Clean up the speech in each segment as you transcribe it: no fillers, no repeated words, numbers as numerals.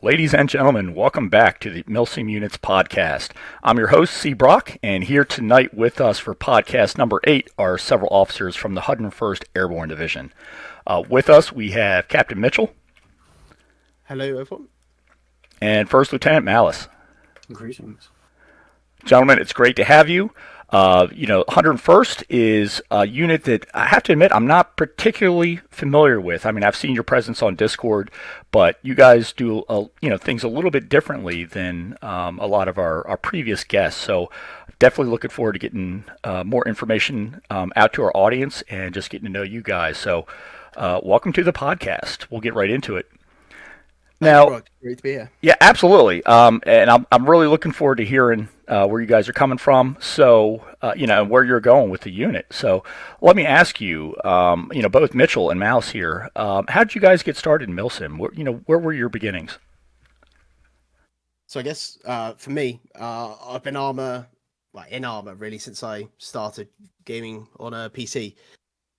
Ladies and gentlemen, welcome back to the Milsim Units Podcast. I'm your host, C. Brock, and here tonight with us for podcast number 8 are several officers from the 101st Airborne Division. With us, we have Captain Mitchell. Hello, everyone. And First Lieutenant Malus. Greetings. Gentlemen, it's great to have you. 101st is a unit that I have to admit I'm not particularly familiar with. I mean, I've seen your presence on Discord, but you guys do things a little bit differently than a lot of our previous guests. So definitely looking forward to getting more information out to our audience and just getting to know you guys. So welcome to the podcast. We'll get right into it. Now, great to be here. Yeah, absolutely. And I'm really looking forward to hearing where you guys are coming from. So, where you're going with the unit. So, let me ask you, both Mitchell and Malus here. How did you guys get started in Milsim? Where were your beginnings? So, I guess for me, I've been in armor really since I started gaming on a PC.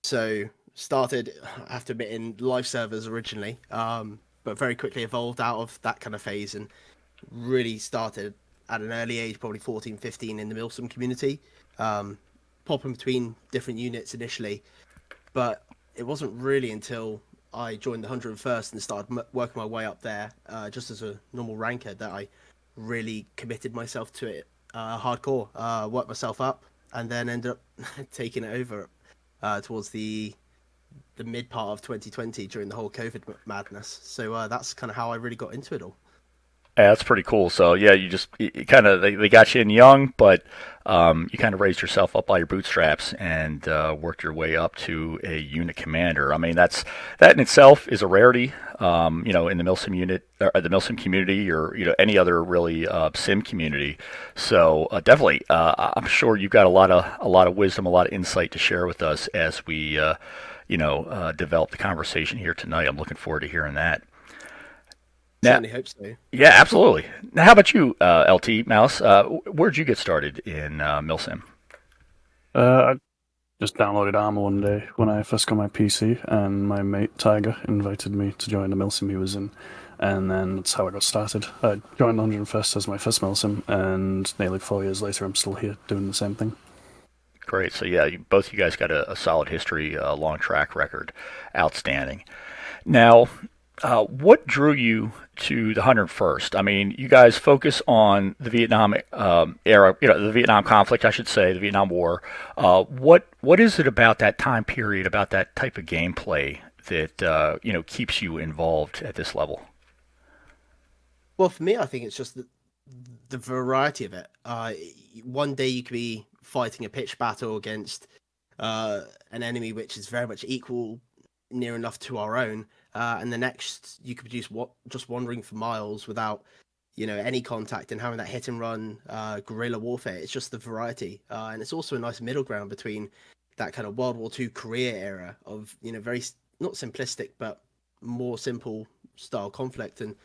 So, started, I have to admit, in live servers originally. But very quickly evolved out of that kind of phase and really started at an early age, probably 14, 15, in the Milsim community, popping between different units initially. But it wasn't really until I joined the 101st and started working my way up there, just as a normal ranker, that I really committed myself to it hardcore, worked myself up, and then ended up taking it over towards the mid part of 2020 during the whole COVID madness. So that's kind of how I really got into it all. Yeah, that's pretty cool. So yeah, you kind of they got you in young, but you kind of raised yourself up by your bootstraps and worked your way up to a unit commander. I mean, that in itself is a rarity. In the Milsim unit or the Milsim community, or any other really sim community. So definitely, I'm sure you've got a lot of wisdom, a lot of insight to share with us as we develop the conversation here tonight. I'm looking forward to hearing that. Certainly hope so. Yeah, absolutely. Now, how about you, LT Malus? Where'd you get started in Milsim? I just downloaded Armour one day when I first got my PC, and my mate Tiger invited me to join the Milsim he was in, and then that's how I got started. I joined the 101st as my first Milsim, and nearly 4 years later I'm still here doing the same thing. Great. So yeah, both you guys got a solid history, long track record. Outstanding. Now, what drew you to the 101st? I mean, you guys focus on the Vietnam era, the Vietnam conflict, I should say, the Vietnam War. What is it about that time period, about that type of gameplay that keeps you involved at this level? Well, for me, I think it's just the variety of it. One day you could be fighting a pitched battle against an enemy which is very much equal, near enough to our own, and the next you could be just wandering for miles without any contact and having that hit and run guerrilla warfare. It's just the variety, and it's also a nice middle ground between that kind of World War II Korea era of very not simplistic but more simple style conflict and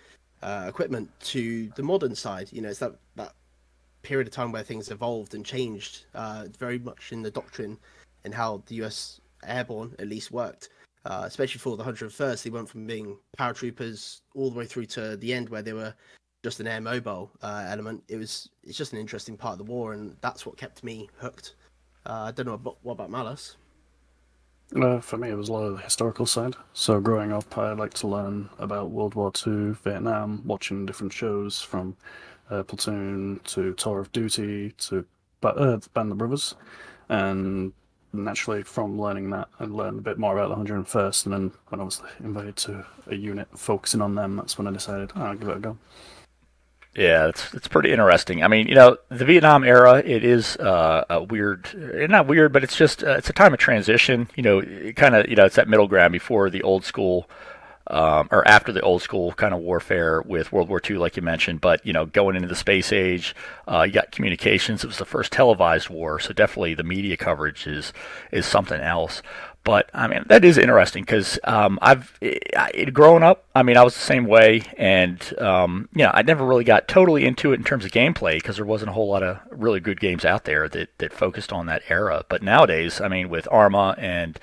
equipment to the modern side. It's that period of time where things evolved and changed very much in the doctrine and how the US Airborne at least worked. Especially for the 101st, they went from being paratroopers all the way through to the end where they were just an air mobile element. It's just an interesting part of the war, and that's what kept me hooked. I don't know what about Malus? For me, it was a lot of the historical side. So growing up, I liked to learn about World War II, Vietnam, watching different shows from Platoon to Tour of Duty to Band of Brothers, and naturally from learning that I learned a bit more about the 101st, and then when I was invited to a unit focusing on them, that's when I decided I'll give it a go. Yeah, it's pretty interesting. I mean, the Vietnam era, it is not weird, but it's just it's a time of transition. It kind of it's that middle ground before the old school. Or after the old school kind of warfare with World War II, like you mentioned, but going into the space age, you got communications. It was the first televised war, so definitely the media coverage is something else. But I mean, that is interesting because growing up, I mean, I was the same way, and I never really got totally into it in terms of gameplay because there wasn't a whole lot of really good games out there that focused on that era. But nowadays, I mean, with Arma and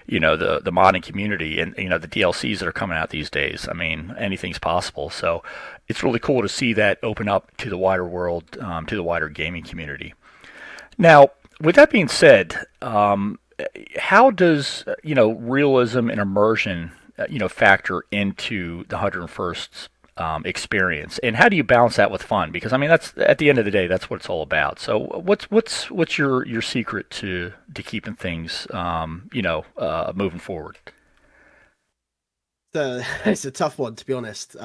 the modding community and the DLCs that are coming out these days. I mean, anything's possible. So it's really cool to see that open up to the wider world, to the wider gaming community. Now, with that being said, how does realism and immersion factor into the 101st experience, and how do you balance that with fun? Because I mean, that's at the end of the day, that's what it's all about. So, what's your secret to keeping things moving forward? So it's a tough one, to be honest.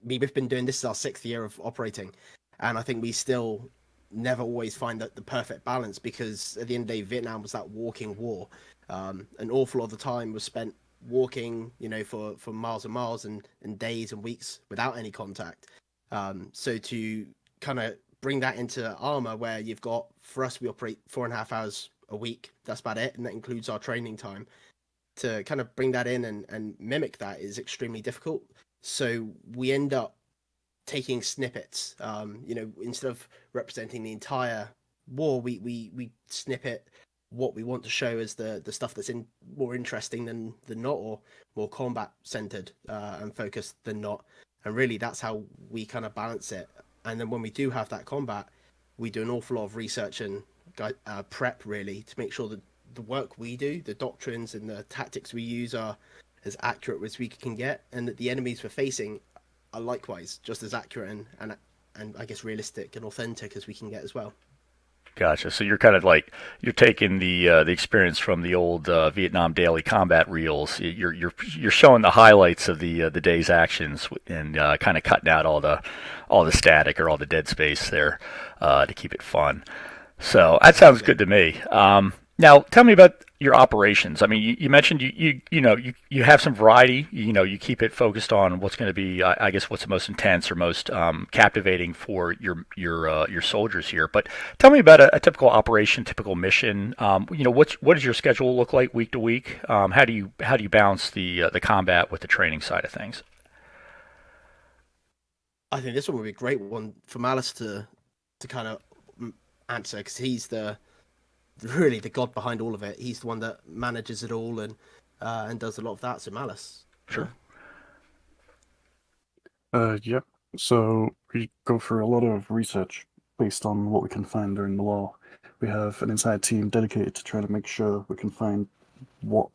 We've been doing this is our 6th year of operating, and I think we still never always find the perfect balance, because at the end of the day, Vietnam was that walking war. An awful lot of the time was spent walking, for miles and miles and days and weeks without any contact. So to kind of bring that into armor, where you've got, for us, we operate 4.5 hours a week. That's about it, and that includes our training time. To kind of bring that in and mimic that is extremely difficult. So we end up taking snippets. Instead of representing the entire war, we snippet what we want to show as the stuff that's more interesting than not, or more combat centered and focused than not. And really, that's how we kind of balance it. And then when we do have that combat, we do an awful lot of research and prep, really, to make sure that the work we do, the doctrines and the tactics we use, are as accurate as we can get, and that the enemies we're facing are likewise just as accurate and I guess realistic and authentic as we can get as well. Gotcha. So you're kind of like, you're taking the experience from the old Vietnam daily combat reels. You're showing the highlights of the day's actions, and kind of cutting out all the static or all the dead space there to keep it fun. So that sounds good to me. Now, tell me about your operations. I mean, you mentioned you have some variety. You keep it focused on what's going to be, I guess, what's the most intense or most captivating for your soldiers here. But tell me about a typical operation, typical mission. What does your schedule look like week to week? How do you balance the combat with the training side of things? I think this one would be a great one for Malus to kind of answer, because he's really the god behind all of it. He's the one that manages it all and does a lot of that. So Malus. Sure. Yeah. So we go through a lot of research based on what we can find during the war. We have an entire team dedicated to trying to make sure we can find what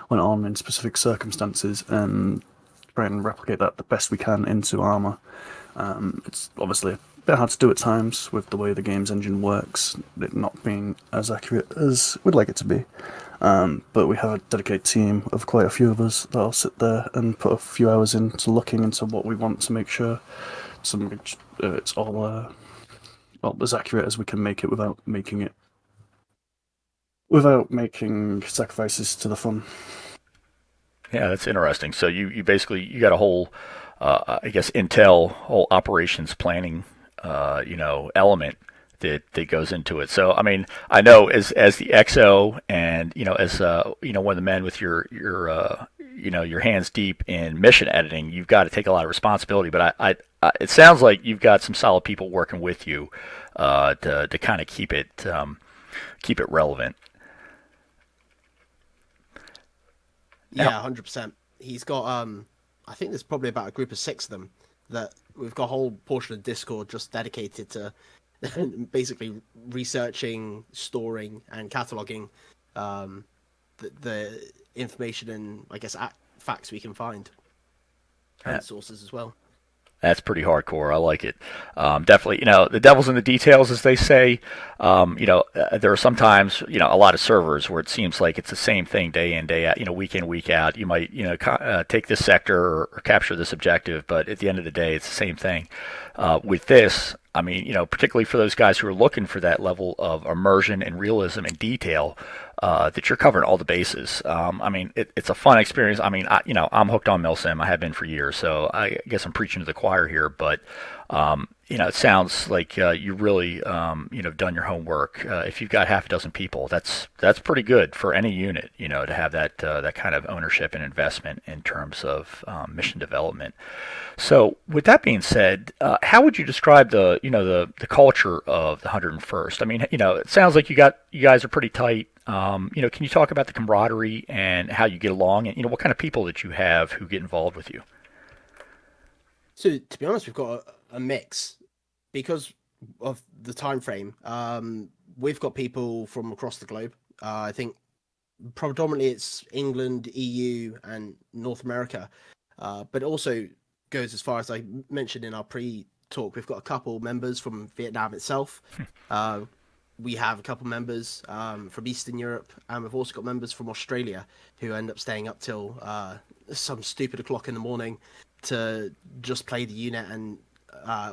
went on in specific circumstances and try and replicate that the best we can into armor. It's obviously a bit hard to do at times with the way the game's engine works, it not being as accurate as we'd like it to be. But we have a dedicated team of quite a few of us that'll sit there and put a few hours into looking into what we want to make sure it's all as accurate as we can make it without making sacrifices to the fun. Yeah, that's interesting. So you basically, you got a whole, I guess, intel, whole operations planning, element that goes into it. So, I mean, I know as the XO and, as, one of the men with your hands deep in mission editing, you've got to take a lot of responsibility, but I it sounds like you've got some solid people working with you, to kind of keep it relevant. Yeah, 100%. He's got, I think there's probably about a group of 6 of them that we've got a whole portion of Discord just dedicated to basically researching, storing, and cataloging the information and, I guess, facts we can find, and sources as well. That's pretty hardcore. I like it. Definitely, the devil's in the details, as they say. There are sometimes, a lot of servers where it seems like it's the same thing day in, day out, week in, week out. You might, take this sector or capture this objective, but at the end of the day, it's the same thing. With this, I mean, particularly for those guys who are looking for that level of immersion and realism and detail, that you're covering all the bases. I mean, it's a fun experience. I mean, I'm hooked on Milsim. I have been for years, so I guess I'm preaching to the choir here. But it sounds like you really done your homework. If you've got half a dozen people, that's pretty good for any unit. To have that kind of ownership and investment in terms of mission development. So, with that being said, how would you describe the culture of the 101st? I mean, it sounds like you guys are pretty tight. Can you talk about the camaraderie and how you get along, and what kind of people that you have who get involved with you? So to be honest, we've got a mix because of the time frame. We've got people from across the globe. I think predominantly it's England, EU, and North America, but also goes as far as I mentioned in our pre-talk. We've got a couple members from Vietnam itself. Uh, we have a couple members from Eastern Europe, and we've also got members from Australia who end up staying up till some stupid o'clock in the morning to just play the unit. And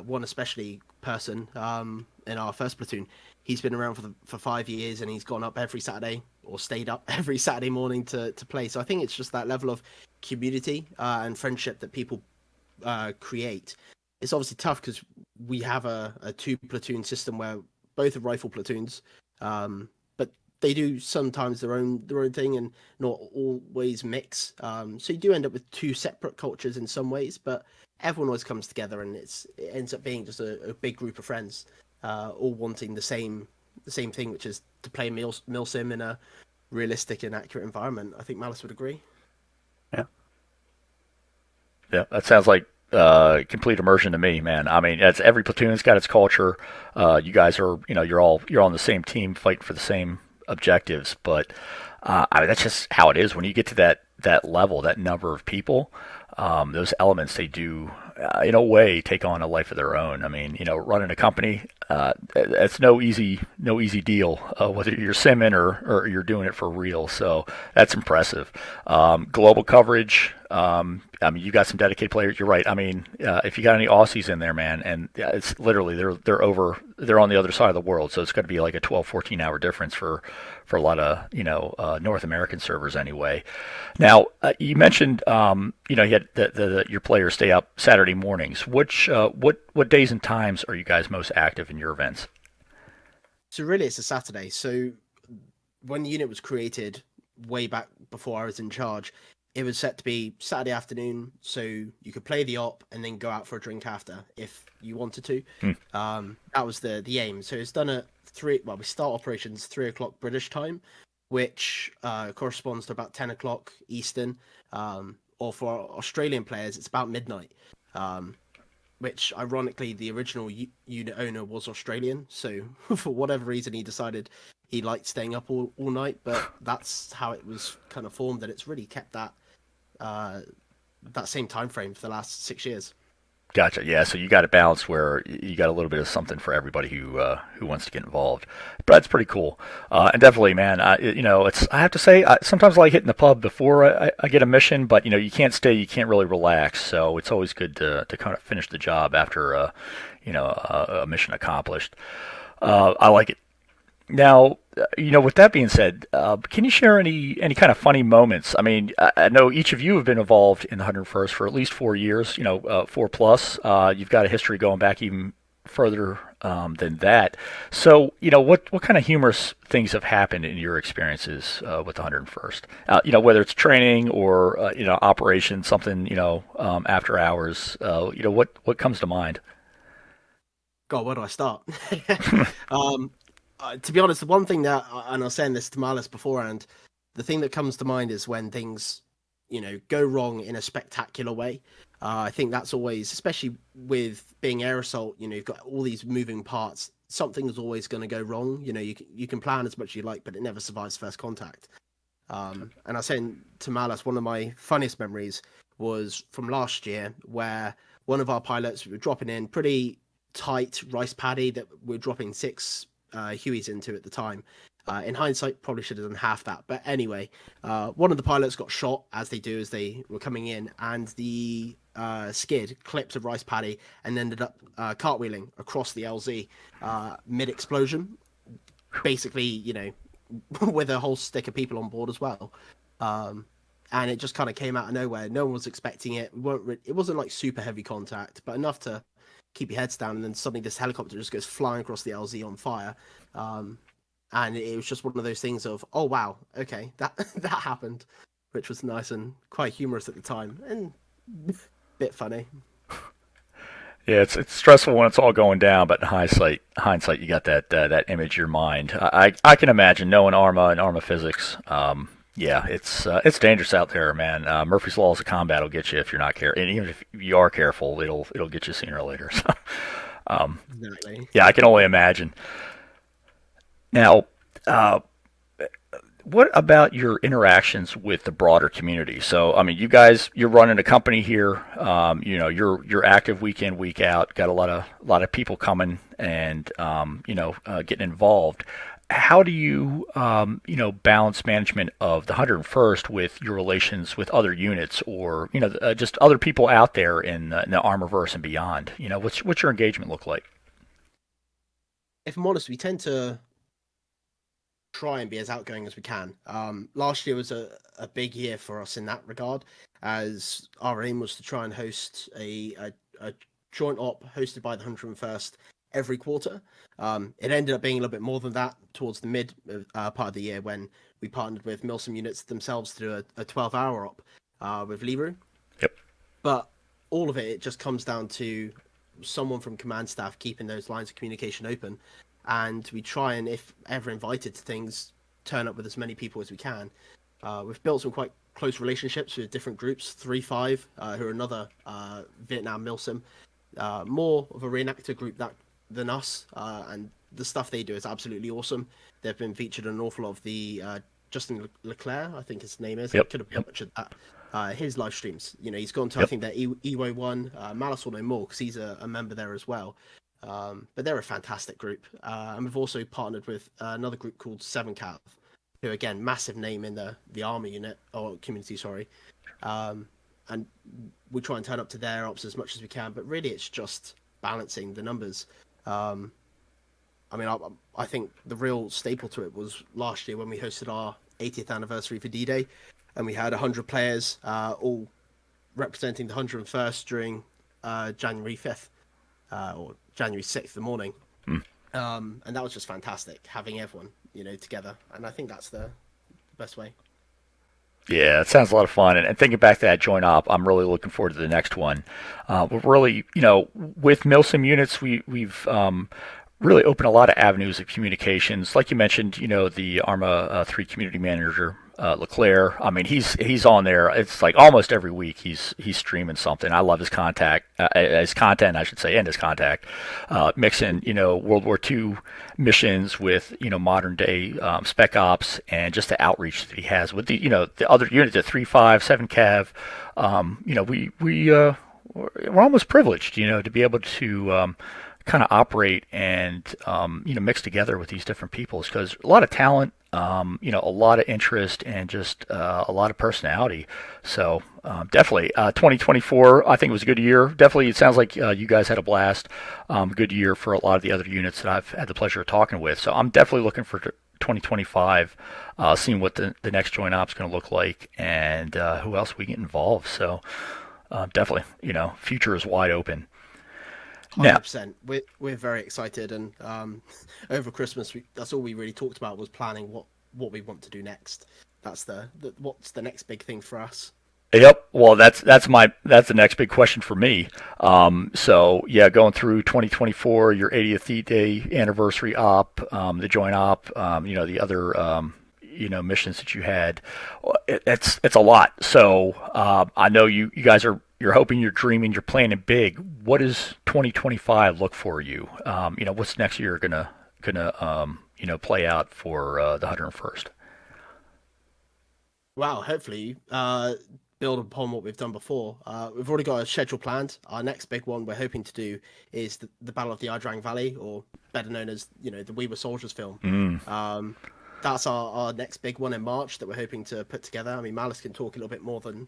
one especially person in our first platoon, he's been around for 5 years, and he's gone up every Saturday or stayed up every Saturday morning to play. So I think it's just that level of community and friendship that people create. It's obviously tough because we have a two platoon system where both are rifle platoons, but they do sometimes their own thing and not always mix. So you do end up with two separate cultures in some ways, but everyone always comes together, and it ends up being just a big group of friends, all wanting the same thing, which is to play Milsim in a realistic and accurate environment. I think Malus would agree. Yeah. Yeah, that sounds like complete immersion to me, man. I mean, it's every platoon's got its culture. You guys are, you're on the same team, fighting for the same objectives. But I mean, that's just how it is when you get to that level, that number of people. Those elements, they do, in a way, take on a life of their own. I mean, running a company, it's no easy deal, whether you're simming or you're doing it for real. So that's impressive. Global coverage. I mean, you got some dedicated players. You're right. I mean, if you got any Aussies in there, man, and it's literally they're on the other side of the world, so it's going to be like a 12, 14-hour difference for a lot of North American servers anyway. Now, you mentioned you had your players stay up Saturday mornings. What days and times are you guys most active in your events? So really, it's a Saturday. So when the unit was created way back before I was in charge, it was set to be Saturday afternoon, so you could play the op and then go out for a drink after if you wanted to. That was the aim. So it's done at 3. Well, we start operations 3 o'clock British time, which corresponds to about 10 o'clock Eastern. Or for Australian players, it's about midnight. Which ironically, the original unit owner was Australian, so for whatever reason, he decided he liked staying up all night. But that's how it was kind of formed, and it's really kept that same time frame for the last 6 years. Gotcha. Yeah. So you got it balanced where you got a little bit of something for everybody who wants to get involved. But that's pretty cool. And definitely, man. I have to say, sometimes I like hitting the pub before I get a mission, but you can't stay, you can't really relax. So it's always good to kind of finish the job after a mission accomplished. I like it. Now, with that being said, can you share any kind of funny moments? I mean, I know each of you have been involved in the 101st for at least 4 years, 4+. You've got a history going back even further than that. So, what kind of humorous things have happened in your experiences with the 101st? Whether it's training or, operation, something, after hours, what comes to mind? God, where do I start? To be honest, the one thing that, and I was saying this to Malus beforehand, the thing that comes to mind is when things, go wrong in a spectacular way. I think that's always, especially with being air assault, you've got all these moving parts. Something's always going to go wrong. You can plan as much as you like, but it never survives first contact. And I was saying to Malus, one of my funniest memories was from last year, where one of our pilots, we were dropping in pretty tight rice paddy that we're dropping 6 Hueys into at the time. In hindsight, probably should have done half that. But anyway, one of the pilots got shot, as they do as they were coming in, and the skid clipped a rice paddy and ended up cartwheeling across the LZ mid-explosion. Basically, with a whole stick of people on board as well. And it just kind of came out of nowhere. No one was expecting it. It wasn't like super heavy contact, but enough to keep your heads down, and then suddenly this helicopter just goes flying across the LZ on fire. And it was just one of those things of, oh wow, okay, that happened, which was nice and quite humorous at the time and a bit funny. Yeah, it's stressful when it's all going down, but in hindsight, you got that image in your mind. I can imagine knowing Arma and Arma physics. Yeah, it's dangerous out there, man. Murphy's laws of combat will get you if you're not careful, and even if you are careful, it'll get you sooner or later. So, Exactly. yeah, I can only imagine. Now, uh, what about your interactions with the broader community? So, I mean, you guys, you're running a company here. You're active week in, week out. Got a lot of people coming and getting involved. How do you balance management of the 101st with your relations with other units or just other people out there in the Armorverse and beyond? What's your engagement look like? If I'm honest, we tend to try and be as outgoing as we can. Last year was a big year for us in that regard, as our aim was to try and host a joint op hosted by the 101st every quarter. It ended up being a little bit more than that towards the mid part of the year when we partnered with Milsim Units themselves to do a 12-hour op with Liru. Yep. But all of it just comes down to someone from command staff keeping those lines of communication open, and we try and, if ever invited to things, turn up with as many people as we can. We've built some quite close relationships with different groups. 3-5, who are another Vietnam Milsim, more of a reenactor group than us, and the stuff they do is absolutely awesome. They've been featured in an awful lot of the Justin Leclerc, I think his name is. Yep. I could have butchered that. His live streams. He's gone to, Yep. I think, their Ewo one. Malus will know more because he's a member there as well. But they're a fantastic group. And we've also partnered with another group called 7Cav, who, again, massive name in the army unit, or community, sorry. And we try and turn up to their ops as much as we can, but really it's just balancing the numbers. I think the real staple to it was last year when we hosted our 80th anniversary for D-Day, and we had 100 players, all representing the 101st during January 5th, or January 6th, the morning. And that was just fantastic, having everyone, together. And I think that's the best way. Yeah, it sounds a lot of fun. And thinking back to that joint op, I'm really looking forward to the next one. We're really, with Milsim Units, we've really opened a lot of avenues of communications. Like you mentioned, the Arma 3 community manager, Leclerc. I mean, he's on there. It's like almost every week he's streaming something. I love his his content, I should say, and his contact. Mixing, World War II missions with, modern day spec ops and just the outreach that he has with the other units at 3-5, 7-Cav. We're almost privileged, to be able to kind of operate and mix together with these different peoples because a lot of talent, a lot of interest and just a lot of personality. So definitely 2024 I think it was a good year. Definitely it sounds like you guys had a blast. Good year for a lot of the other units that I've had the pleasure of talking with. So I'm definitely looking for 2025, seeing what the next joint op's going to look like and who else we get involved. So definitely, future is wide open. 100%. We're very excited, and over Christmas, that's all we really talked about was planning what we want to do next. That's what's the next big thing for us. Yep. Well, that's the next big question for me. So yeah, going through 2024, your 80th D-Day anniversary op, the joint op, the other missions that you had. It's a lot. So I know you guys you're hoping, you're dreaming, you're planning big. What does 2025 look for you? What's next year gonna play out for the 101st? Wow, hopefully build upon what we've done before. We've already got a schedule planned. Our next big one we're hoping to do is the Battle of the Idrang Valley, or better known as the We Were Soldiers film. That's our next big one in March that we're hoping to put together. I mean, Malus can talk a little bit more than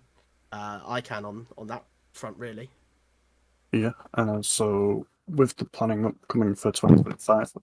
I can on that front, really. Yeah, so with the planning upcoming for 2025,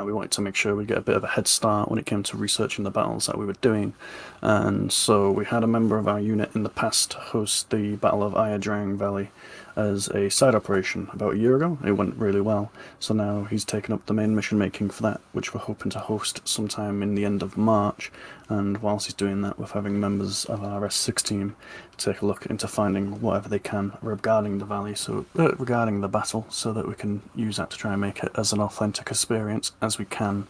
we wanted to make sure we get a bit of a head start when it came to researching the battles that we were doing. And so we had a member of our unit in the past host the Battle of Idrang Valley as a side operation about a year ago. It went really well. So now he's taken up the main mission making for that, which we're hoping to host sometime in the end of March. And whilst he's doing that, we're having members of our S6 team take a look into finding whatever they can regarding the valley, regarding the battle, so that we can use that to try and make it as an authentic experience as we can,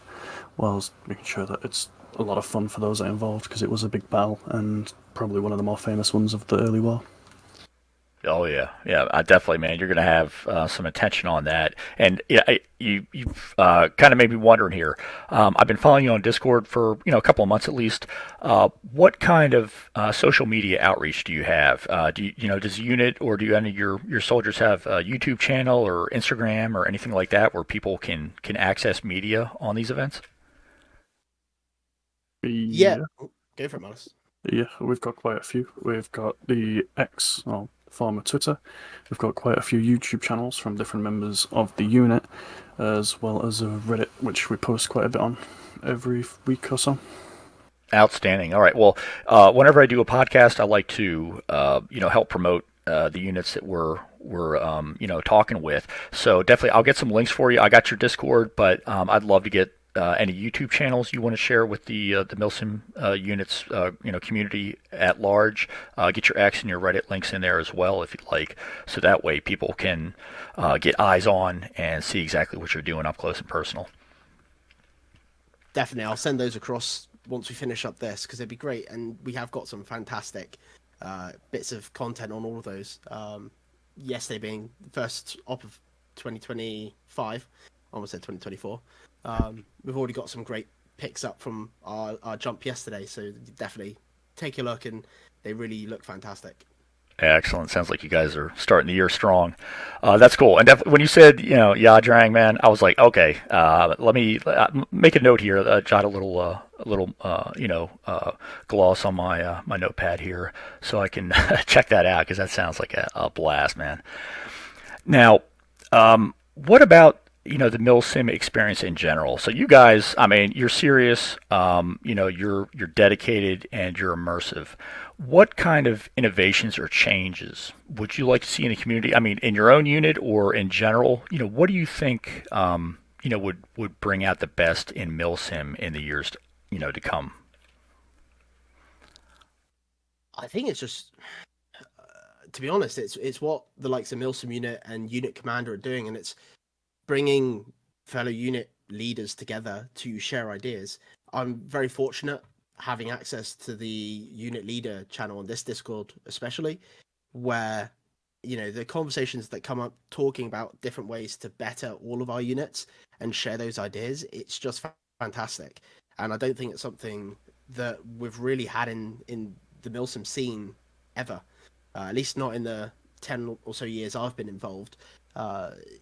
whilst making sure that it's a lot of fun for those that are involved, because it was a big battle and probably one of the more famous ones of the early war. Oh yeah, yeah, definitely, man. You're going to have some attention on that, and yeah, you've kind of made me wondering here. I've been following you on Discord for a couple of months at least. What kind of social media outreach do you have? Does the unit or do any of your soldiers have a YouTube channel or Instagram or anything like that where people can access media on these events? Yeah. Go for it, Malus. Yeah, we've got quite a few. We've got the X, or former Twitter. We've got quite a few YouTube channels from different members of the unit, as well as a Reddit, which we post quite a bit on every week or so. Outstanding. All right. Well, whenever I do a podcast, I like to help promote the units that we're talking with. So definitely, I'll get some links for you. I got your Discord, but I'd love to get any YouTube channels you want to share with the Milsim Units community at large. Get your X and your Reddit links in there as well if you'd like, so that way people can get eyes on and see exactly what you're doing up close and personal. Definitely, I'll send those across once we finish up this, because it'd be great, and we have got some fantastic bits of content on all of those. Yesterday being the first op of 2025, I almost said 2024. We've already got some great picks up from our jump yesterday, so definitely take a look, and they really look fantastic. Excellent. Sounds like you guys are starting the year strong. That's cool. And when you said, Yadrang, man, I was like, okay, let me make a note here, jot a little gloss on my notepad here so I can check that out, because that sounds like a blast, man. Now, what about the Milsim experience in general? So you guys, I mean, you're serious, you're dedicated, and you're immersive. What kind of innovations or changes would you like to see in the community? I mean, in your own unit or in general, what do you think, would bring out the best in Milsim in the years, to come? I think it's just, to be honest, it's what the likes of Milsim Unit and Unit Commander are doing, and it's bringing fellow unit leaders together to share ideas. I'm very fortunate having access to the unit leader channel on this Discord, especially, where the conversations that come up talking about different ways to better all of our units and share those ideas, it's just fantastic. And I don't think it's something that we've really had in the Milsim scene ever, at least not in the 10 or so years I've been involved.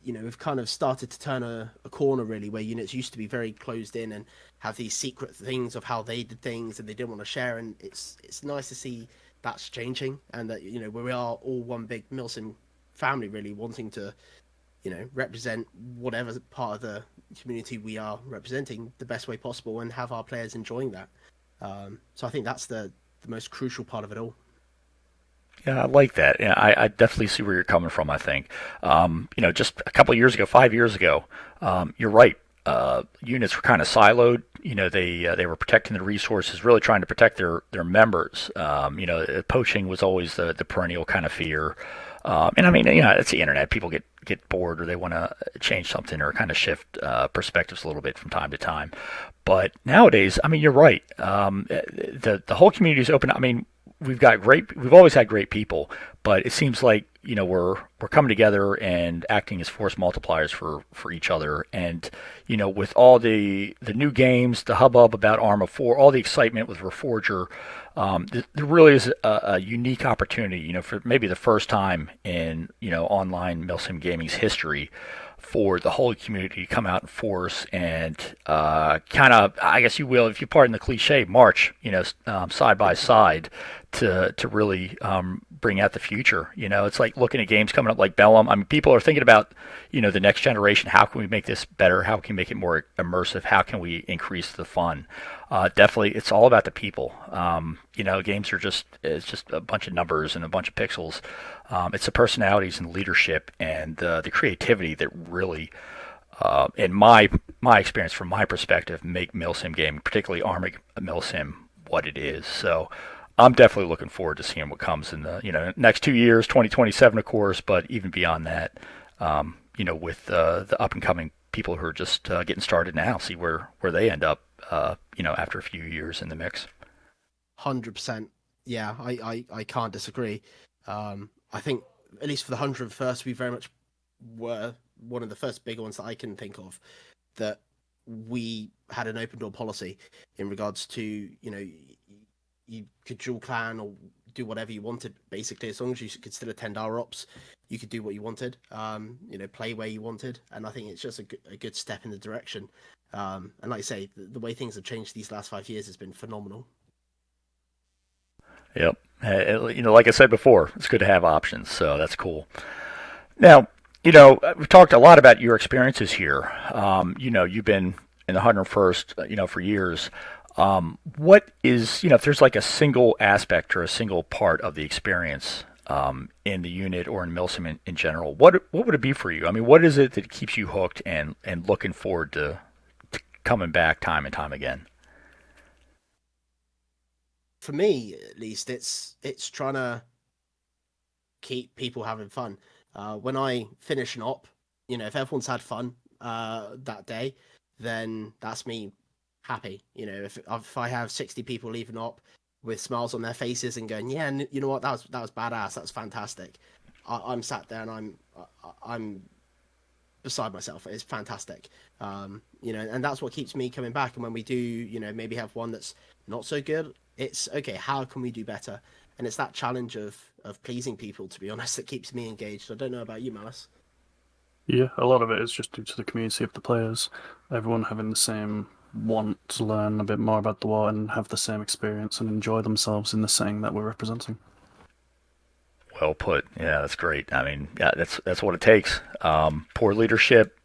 We've kind of started to turn a corner, really, where units used to be very closed in and have these secret things of how they did things and they didn't want to share. And it's nice to see that's changing, and that we are all one big Milsim family, really wanting to represent whatever part of the community we are representing the best way possible and have our players enjoying that. So I think that's the most crucial part of it all. Yeah, I like that. Yeah, I definitely see where you're coming from, I think. Just a couple of years ago, 5 years ago, you're right. Units were kind of siloed. They were protecting the resources, really trying to protect their members. Poaching was always the perennial kind of fear. And I mean, it's the internet. People get bored, or they want to change something, or kind of shift perspectives a little bit from time to time. But nowadays, I mean, you're right. The whole community is open. I mean, we've always had great people, but it seems like we're coming together and acting as force multipliers for each other. And with all the new games, the hubbub about Arma 4, all the excitement with Reforger, there really is a unique opportunity, for maybe the first time in online Milsim gaming's history, for the whole community to come out in force and kind of, I guess you will, if you pardon the cliche, march, side by side to really bring out the future. It's like looking at games coming up like Bellum. I mean, people are thinking about the next generation. How can we make this better? How can we make it more immersive? How can we increase the fun? Definitely, it's all about the people. Games are it's just a bunch of numbers and a bunch of pixels. It's the personalities and leadership and the creativity that really, in my experience, from my perspective, make Milsim gaming, particularly Arma Milsim, what it is. So I'm definitely looking forward to seeing what comes in the next 2 years, 2027, of course, but even beyond that, with the up and coming people who are just getting started now, see where they end up, after a few years in the mix. 100%. Yeah, I can't disagree. I think at least for the 101st, we very much were one of the first big ones that I can think of that we had an open door policy in regards to you could dual clan or do whatever you wanted, basically, as long as you could still attend our ops, you could do what you wanted, play where you wanted. And I think it's just a good step in the direction. And like I say, the way things have changed these last 5 years has been phenomenal. Yep. Like I said before, it's good to have options, so that's cool. Now, we've talked a lot about your experiences here. You've been in the 101st, for years. What is, if there's like a single aspect or a single part of the experience in the unit or in Milsim in general, what would it be for you? I mean, what is it that keeps you hooked and looking forward to coming back time and time again? For me, at least, it's trying to keep people having fun. When I finish an op, if everyone's had fun that day, then that's me happy. If I have 60 people leave an op with smiles on their faces and going, yeah, you know what, that was badass, that was fantastic. I'm sat there and I'm beside myself. It's fantastic. And that's what keeps me coming back. And when we do, maybe have one that's not so good, it's okay, how can we do better? And it's that challenge of pleasing people, to be honest, that keeps me engaged. I don't know about you, Malus. Yeah, a lot of it is just due to the community of the players. Everyone having the same want to learn a bit more about the war and have the same experience and enjoy themselves in the setting that we're representing. Well put. Yeah, that's great. I mean, yeah, that's what it takes. Poor leadership,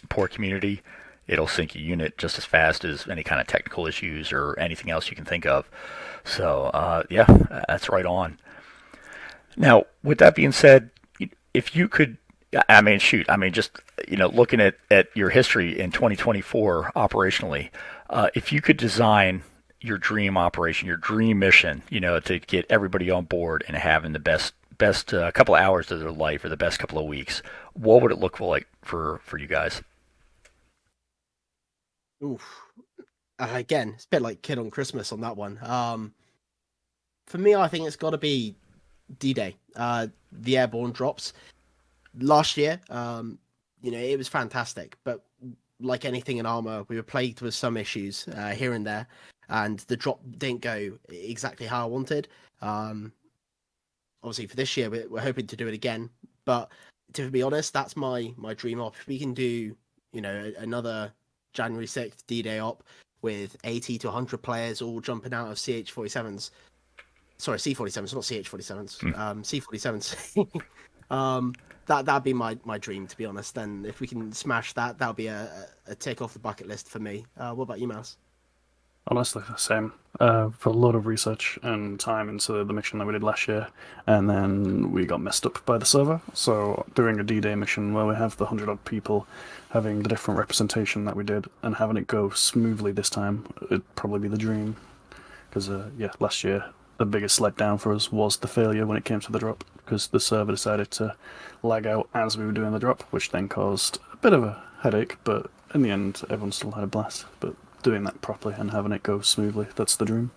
poor community, it'll sink a unit just as fast as any kind of technical issues or anything else you can think of. So, yeah, that's right on. Now, with that being said, if you could, just, looking at your history in 2024 operationally, if you could design your dream operation, your dream mission, to get everybody on board and having the best couple of hours of their life or the best couple of weeks, what would it look like for you guys? Oof. Again, it's a bit like Kid on Christmas on that one. For me, I think it's got to be D-Day. The Airborne drops. Last year, it was fantastic, but like anything in Arma, we were plagued with some issues here and there, and the drop didn't go exactly how I wanted. Obviously, for this year, we're hoping to do it again, but to be honest, that's my dream op. If we can do, another January 6th D-Day op with 80 to 100 players all jumping out of C47s. Sorry, C47s, not CH47s. C47s. That'd be my dream, to be honest. And if we can smash that, that'll be a tick off the bucket list for me. What about you, Mouse? Honestly, the same. For a lot of research and time into the mission that we did last year, and then we got messed up by the server. So doing a D-Day mission where we have the 100-odd people having the different representation that we did and having it go smoothly this time, it'd probably be the dream. Because, last year, the biggest letdown for us was the failure when it came to the drop, because the server decided to lag out as we were doing the drop, which then caused a bit of a headache, but in the end, everyone still had a blast. But doing that properly and having it go smoothly, that's the dream.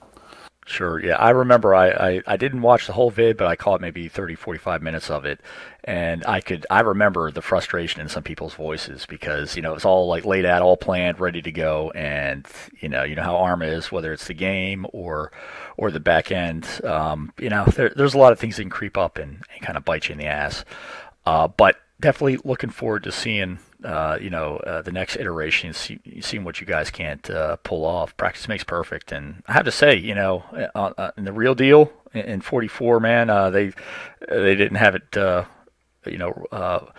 Sure, yeah. I remember I didn't watch the whole vid, but I caught maybe 30, 45 minutes of it. And I remember the frustration in some people's voices because, it was all like laid out, all planned, ready to go. And, you know how Arma is, whether it's the game or the back end, there's a lot of things that can creep up and kind of bite you in the ass. But definitely looking forward to seeing, the next iteration, seeing what you guys can't pull off. Practice makes perfect, and I have to say, in the real deal, in 44, man, they didn't have it, you know,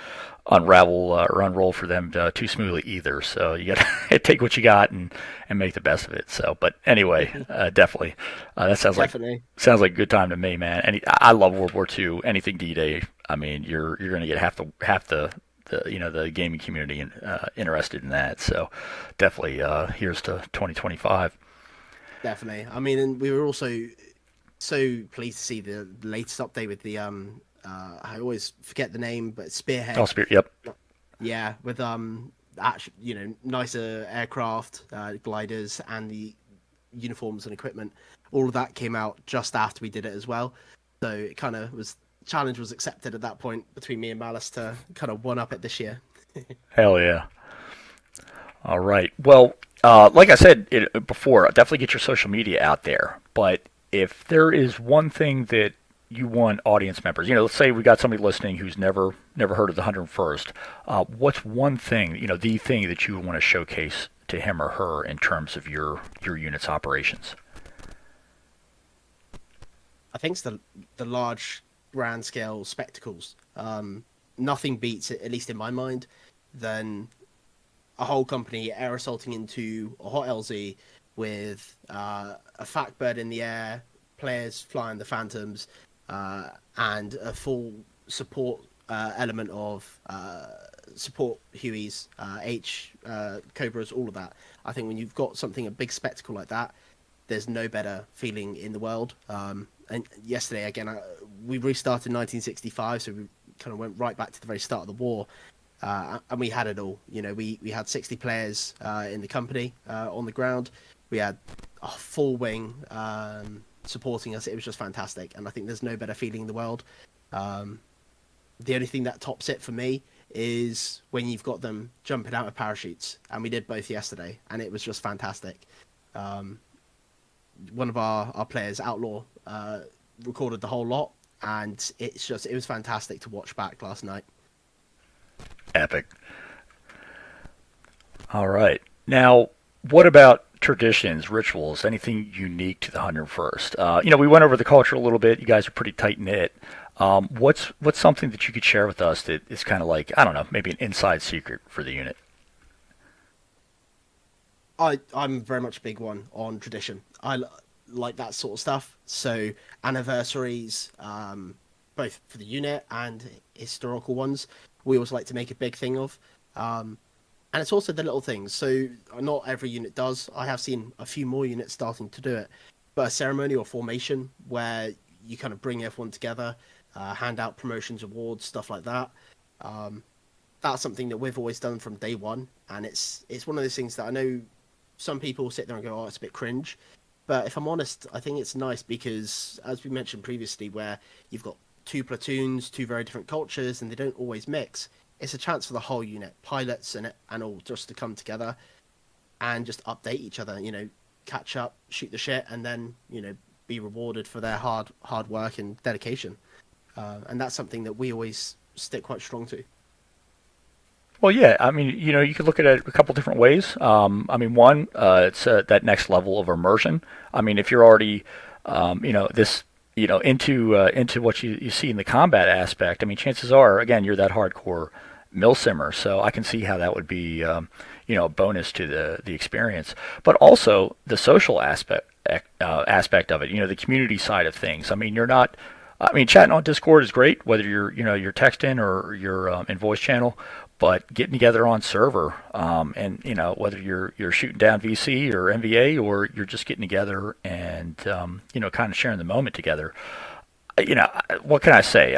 unravel or unroll for them too smoothly either. So you got to take what you got and make the best of it. So, but anyway, definitely, that Definitely. sounds like a good time to me, man. I love World War II. Anything D-Day. I mean, you're going to get half the the gaming community interested in that. So, definitely, here's to 2025. Definitely. I mean, and we were also so pleased to see the latest update with the I always forget the name, but Oh, Spearhead. Spirit. Yep. Yeah, with actually, nicer aircraft, gliders, and the uniforms and equipment. All of that came out just after we did it as well. So it kind of was challenge was accepted at that point between me and Malus to kind of one up it this year. Hell yeah. All right. Well, like I said before, definitely get your social media out there. But if there is one thing that you want audience members, let's say we got somebody listening who's never heard of the 101st. What's one thing, the thing that you want to showcase to him or her in terms of your unit's operations? I think it's the large grand scale spectacles. Nothing beats it, at least in my mind, than a whole company air assaulting into a hot LZ with a FAC bird in the air, players flying the Phantoms, and a full support element of support Hueys, Cobras, all of that. I think when you've got a big spectacle like that, there's no better feeling in the world. And yesterday, again, we restarted 1965, so we kind of went right back to the very start of the war. And we had it all. We had 60 players in the company on the ground. We had a full wing supporting us. It was just fantastic. And I think there's no better feeling in the world. The only thing that tops it for me is when you've got them jumping out of parachutes. And we did both yesterday, and it was just fantastic. One of our players, Outlaw, recorded the whole lot, and it was fantastic to watch back last night. Epic. All right. Now, what about traditions, rituals, anything unique to the 101st? We went over the culture a little bit. You guys are pretty tight knit. What's something that you could share with us that is kind of like, I don't know, maybe an inside secret for the unit? I'm very much a big one on tradition. Like that sort of stuff. So anniversaries, both for the unit and historical ones, we always like to make a big thing of. And it's also the little things. So not every unit does. I have seen a few more units starting to do it. But a ceremony or formation where you kind of bring everyone together, hand out promotions, awards, stuff like that. That's something that we've always done from day one. And it's one of those things that I know some people sit there and go, oh, it's a bit cringe. But if I'm honest, I think it's nice because, as we mentioned previously, where you've got two platoons, two very different cultures, and they don't always mix, it's a chance for the whole unit, pilots and all, just to come together and just update each other, catch up, shoot the shit, and then, be rewarded for their hard work and dedication. And that's something that we always stick quite strong to. Well, yeah. I mean, you could look at it a couple different ways. One, it's that next level of immersion. I mean, if you're already, this, into what you see in the combat aspect. I mean, chances are, again, you're that hardcore milsimmer, so I can see how that would be, a bonus to the experience. But also the social aspect of it. The community side of things. I mean, you're not. I mean, chatting on Discord is great, whether you're texting or you're in voice channel. But getting together on server, and whether you're shooting down VC or MVA, or you're just getting together and kind of sharing the moment together. What can I say?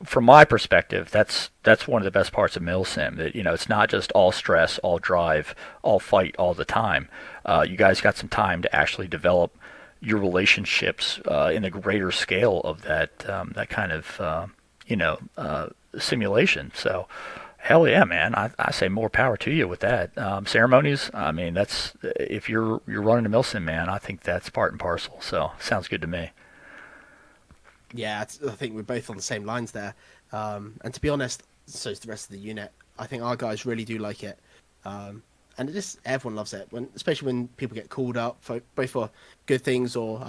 From my perspective, that's one of the best parts of Milsim. That it's not just all stress, all drive, all fight all the time. You guys got some time to actually develop your relationships in a greater scale of that kind of simulation. So. Hell yeah, man! I say more power to you with that. Ceremonies, I mean, that's if you're running a Milsim, man. I think that's part and parcel. So sounds good to me. Yeah, I think we're both on the same lines there. And to be honest, so is the rest of the unit. I think our guys really do like it. and it just everyone loves it especially when people get called up for both for good things or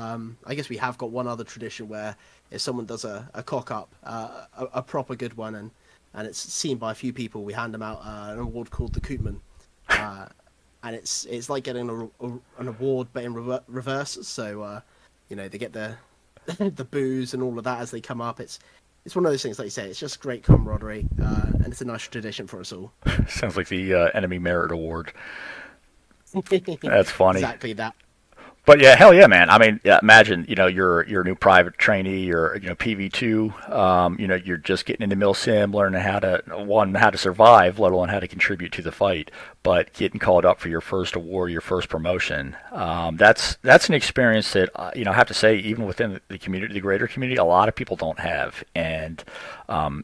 I guess we have got one other tradition where if someone does a cock up, a proper good one, and it's seen by a few people, we hand them out an award called the Koopman, and it's like getting an award but in reverse. So they get the the booze and all of that as they come up. It's one of those things, like you say, it's just great camaraderie, and it's a nice tradition for us all. Sounds like the Enemy Merit Award. That's funny. Exactly that. But yeah, hell yeah, man. I mean, yeah, imagine, you're a new private trainee or, PV2, you're just getting into Milsim, learning how to survive, let alone how to contribute to the fight, but getting called up for your first award, your first promotion. That's an experience that, I have to say, even within the community, the greater community, a lot of people don't have. And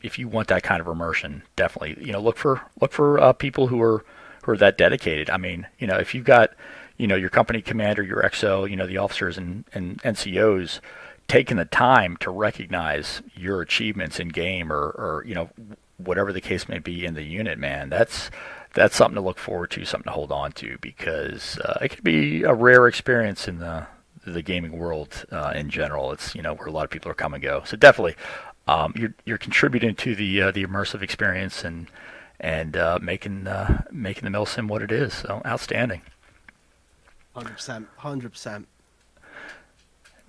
if you want that kind of immersion, definitely, look for people who are that dedicated. I mean, if you've got, your company commander, your XO, the officers and NCOs taking the time to recognize your achievements in game or whatever the case may be in the unit, man, that's something to look forward to, something to hold on to, because it can be a rare experience in the gaming world in general. It's, where a lot of people are come and go. So definitely, you're contributing to the immersive experience and making the Milsim what it is. So outstanding. 100%.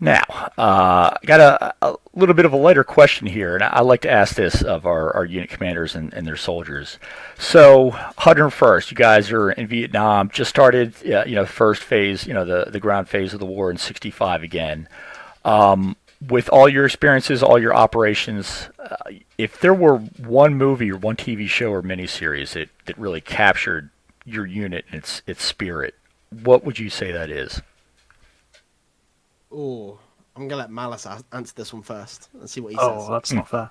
Now, I got a little bit of a lighter question here, and I like to ask this of our unit commanders and their soldiers. So, 101st, you guys are in Vietnam, just started, first phase, the ground phase of the war in '65 again. With all your experiences, all your operations, if there were one movie or one TV show or miniseries that really captured your unit and its spirit, what would you say that is? Oh, I'm gonna let Malus answer this one first and see what he says. Oh, that's not fair.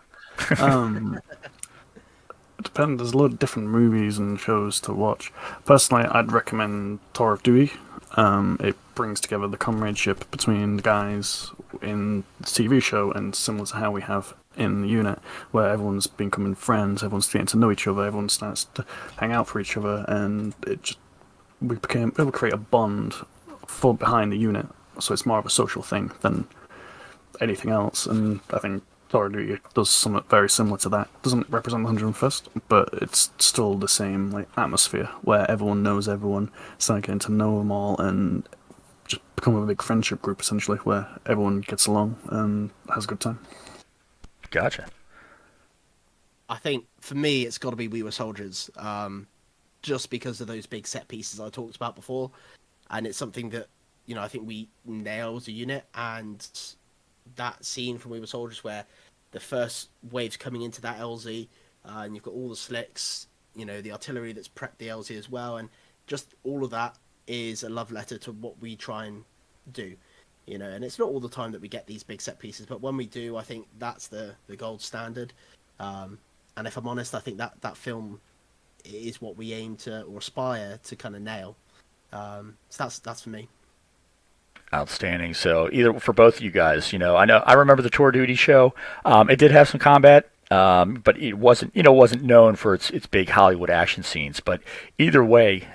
It depends. There's a lot of different movies and shows to watch. Personally, I'd recommend Tour of Duty. It brings together the comradeship between the guys in the TV show, and similar to how we have in the unit, where everyone's becoming friends, everyone's getting to know each other, everyone starts to hang out for each other, and it would create a bond behind the unit. So it's more of a social thing than anything else, and I think Tour of Duty does something very similar to that. Doesn't represent the 101st, but it's still the same atmosphere where everyone knows everyone, start getting to know them all, and just become a big friendship group essentially, where everyone gets along and has a good time. Gotcha. I think for me, it's got to be We Were Soldiers, just because of those big set pieces I talked about before, and it's something that I think we nail as a unit, and that scene from We Were Soldiers where the first wave's coming into that LZ, and you've got all the slicks, the artillery that's prepped the LZ as well, and just all of that is a love letter to what we try and do, and it's not all the time that we get these big set pieces, but when we do, I think that's the gold standard, and if I'm honest, I think that film is what we aim to or aspire to kind of nail, so that's for me. Outstanding. So either for both of you guys, I remember the Tour Duty show. It did have some combat, but it wasn't known for its big Hollywood action scenes. But either way,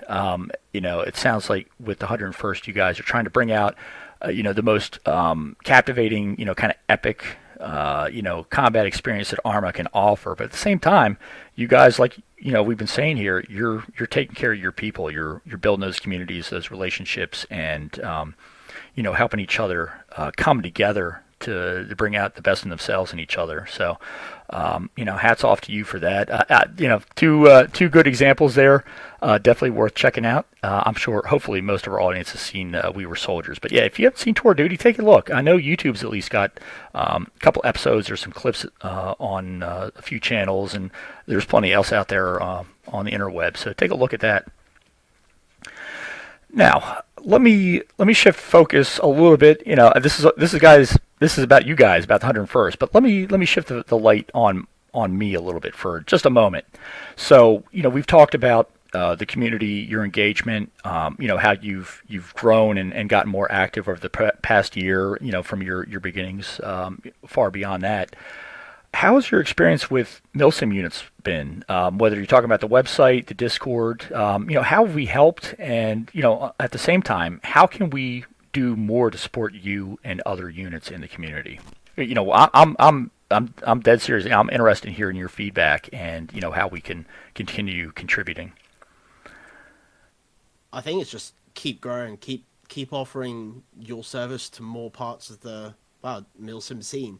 it sounds like with the 101st, you guys are trying to bring out, the most captivating, kind of epic, combat experience that Arma can offer. But at the same time, you guys, like we've been saying here, you're taking care of your people. You're building those communities, those relationships, and helping each other come together to bring out the best in themselves and each other. So, hats off to you for that. Two good examples there. Definitely worth checking out. I'm sure, hopefully, most of our audience has seen We Were Soldiers. But yeah, if you haven't seen Tour Duty, take a look. I know YouTube's at least got a couple episodes or some clips on a few channels, and there's plenty else out there on the interweb. So take a look at that. Now, let me shift focus a little bit. This is about you guys, about the 101st. But let me shift the light on me a little bit for just a moment. So, we've talked about the community, your engagement, how you've grown and gotten more active over the past year, from your beginnings, far beyond that. how has your experience with Milsim Units been? Whether you're talking about the website, the Discord, how have we helped? And, at the same time, how can we do more to support you and other units in the community? I'm dead serious. I'm interested in hearing your feedback and, how we can continue contributing. I think it's just keep growing, keep offering your service to more parts of the Milsim scene.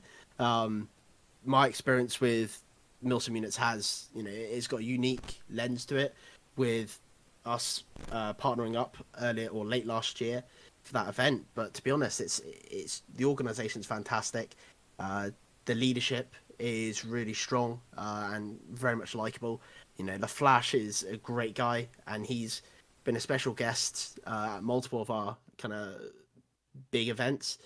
My experience with Milsim Units has, it's got a unique lens to it, with us partnering up earlier or late last year for that event. But to be honest, it's the organization's fantastic. The leadership is really strong and very much likable. The Flash is a great guy, and he's been a special guest at multiple of our kind of big events,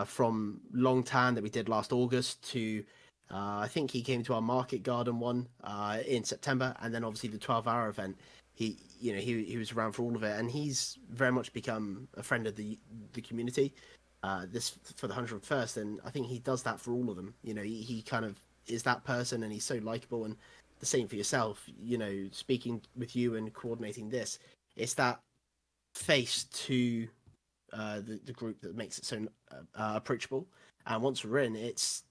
from Long Tan that we did last August to I think he came to our Market Garden one in September, and then obviously the 12-hour event. He was around for all of it, and he's very much become a friend of the community. This for the 101st, and I think he does that for all of them. He kind of is that person, and he's so likable. And the same for yourself. Speaking with you and coordinating this, it's that face to the group that makes it so approachable. And once we're in, it's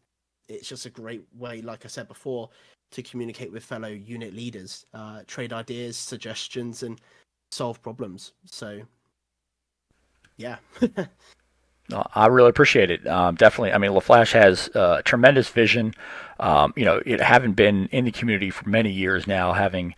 just a great way, like I said before, to communicate with fellow unit leaders, trade ideas, suggestions, and solve problems. So, yeah. I really appreciate it. Definitely. I mean, LaFlash has tremendous vision. It having been in the community for many years now, having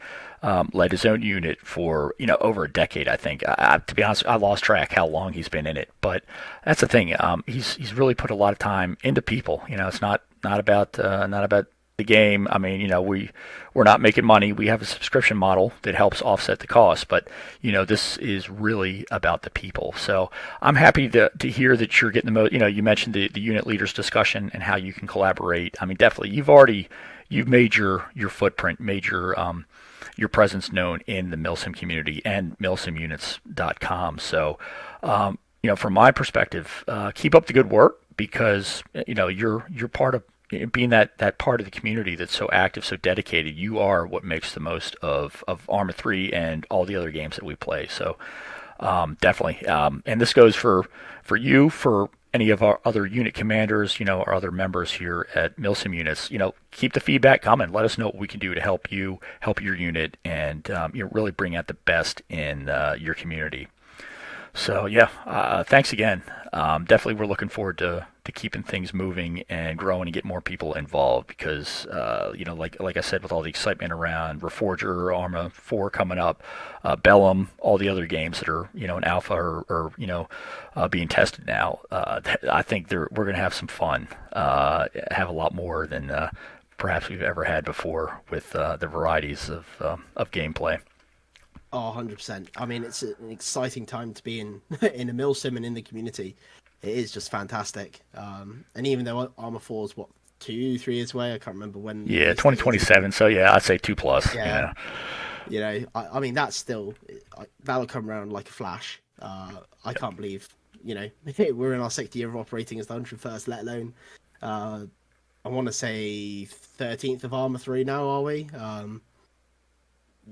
led his own unit for over a decade. I think. To be honest, I lost track how long he's been in it. But that's the thing. He's really put a lot of time into people. It's not about the game. I mean, we're not making money. We have a subscription model that helps offset the cost, but this is really about the people. So I'm happy to hear that you're getting the most. You mentioned the unit leaders discussion and how you can collaborate. I mean, definitely, you've made your footprint, made your presence known in the Milsim community and milsimunits.com. So, from my perspective, keep up the good work, because you're part of being that part of the community that's so active, so dedicated. You are what makes the most of Arma 3 and all the other games that we play. So definitely, and this goes for you, for any of our other unit commanders, our other members here at Milsim Units. Keep the feedback coming. Let us know what we can do to help you, help your unit, and really bring out the best in your community. So yeah, thanks again. Definitely, we're looking forward to keeping things moving and growing and get more people involved, because like I said, with all the excitement around Reforger, Arma 4 coming up, Bellum, all the other games that are in alpha or being tested now, I think we're going to have some fun. Have a lot more than perhaps we've ever had before with the varieties of gameplay. Oh, 100%. I mean, it's an exciting time to be in a Milsim and in the community. It is just fantastic. And even though Arma 4 is 2-3 years away, I can't remember when. Yeah, 2027. So yeah, I'd say 2+. Yeah. I mean, that's still, that'll come around like a flash. I can't believe, we're in our 6th year of operating as the 101st, let alone, I want to say 13th of Arma 3 now, are we?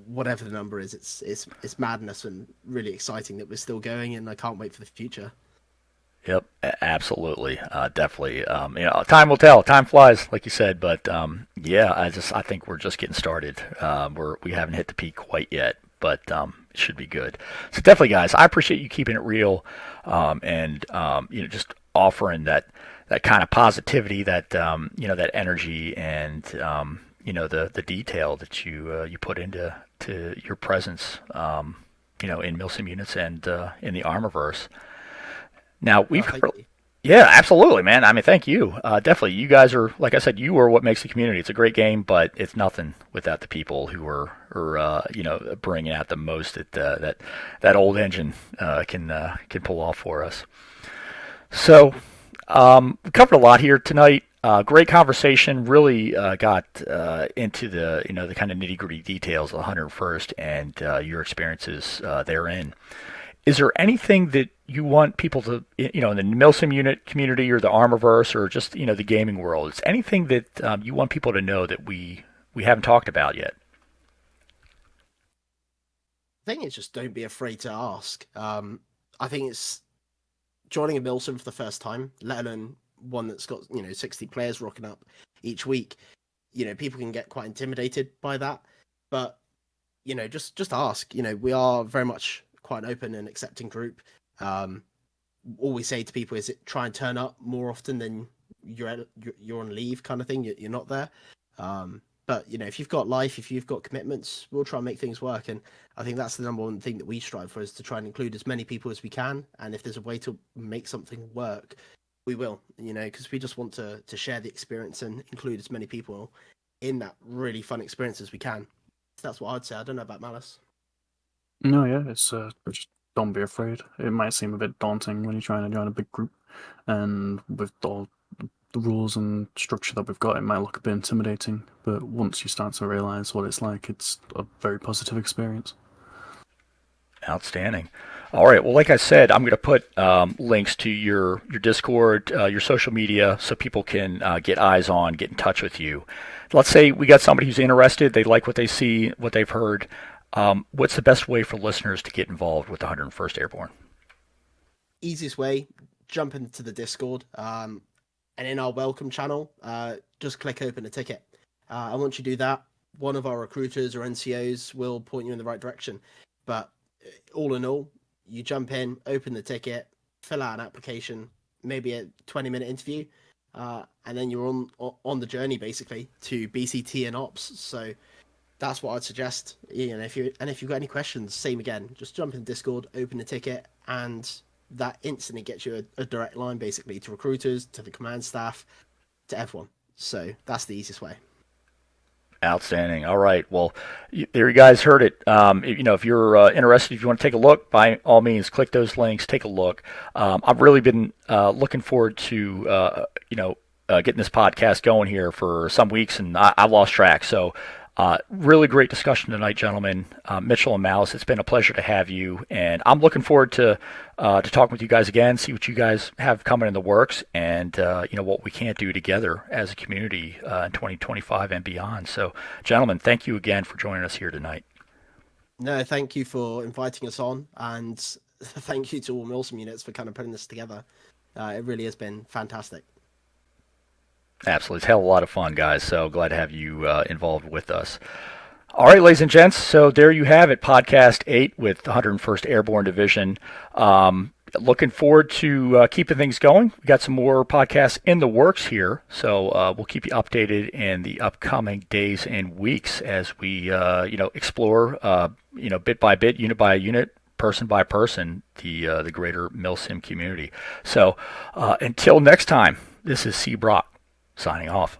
Whatever the number is, it's madness and really exciting that we're still going, and I can't wait for the future. Yep, absolutely, definitely. Time will tell. Time flies, like you said. But I think we're just getting started. We haven't hit the peak quite yet, but it should be good. So definitely, guys, I appreciate you keeping it real, and just offering that kind of positivity, that that energy, and the detail that you put into your presence, in Milsim Units and in the Armorverse. Now yeah, absolutely, man. I mean, thank you. Definitely, you guys are, like I said, you are what makes the community. It's a great game, but it's nothing without the people who are bringing out the most that old engine can pull off for us. So we covered a lot here tonight. Great conversation. Really got into the kind of nitty gritty details of the 101st and your experiences therein. Is there anything that you want people to, in the Milsim unit community or the Armorverse or just, the gaming world, is anything that you want people to know that we haven't talked about yet? I think it's just don't be afraid to ask. I think it's joining a Milsim for the first time, let alone one that's got 60 players rocking up each week. People can get quite intimidated by that, but just ask. We are very much quite an open and accepting group. All we say to people is try and turn up more often than you're on leave, kind of thing. You're not there. But if you've got life, if you've got commitments, we'll try and make things work. And I think that's the number one thing that we strive for, is to try and include as many people as we can. And if there's a way to make something work, we will. Because we just want to share the experience and include as many people in that really fun experience as we can. So that's what I'd say. I don't know about Malus. No, yeah, it's just don't be afraid. It might seem a bit daunting when you're trying to join a big group, and with all the rules and structure that we've got, it might look a bit intimidating. But once you start to realize what it's like, it's a very positive experience. Outstanding. All right. Well, like I said, I'm going to put links to your Discord, your social media, so people can get eyes on, get in touch with you. Let's say we got somebody who's interested, they like what they see, what they've heard. What's the best way for listeners to get involved with the 101st Airborne? Easiest way, jump into the Discord, and in our welcome channel, just click open a ticket. And once you do that, one of our recruiters or NCOs will point you in the right direction. But all in all, you jump in, open the ticket, fill out an application, maybe a 20-minute interview, and then you're on the journey basically to BCT and Ops. So that's what I'd suggest. If you've got any questions, same again. Just jump in Discord, open the ticket, and that instantly gets you a direct line basically to recruiters, to the command staff, to everyone. So that's the easiest way. Outstanding. All right. Well, there you guys heard it. If you're interested, if you want to take a look, by all means, click those links, take a look. I've really been looking forward to getting this podcast going here for some weeks, and I lost track. So really great discussion tonight, gentlemen. Mitchell and Malus, it's been a pleasure to have you, and I'm looking forward to talking with you guys again, see what you guys have coming in the works, and what we can't do together as a community in 2025 and beyond. So, gentlemen, thank you again for joining us here tonight. No, thank you for inviting us on, and thank you to all Milsim units for kind of putting this together. It really has been fantastic. Absolutely. It's a hell of a lot of fun, guys. So glad to have you involved with us. All right, ladies and gents. So there you have it, Podcast 8 with the 101st Airborne Division. Looking forward to keeping things going. We got some more podcasts in the works here. So we'll keep you updated in the upcoming days and weeks as we, explore, bit by bit, unit by unit, person by person, the greater Milsim community. So until next time, this is C. Brock, signing off.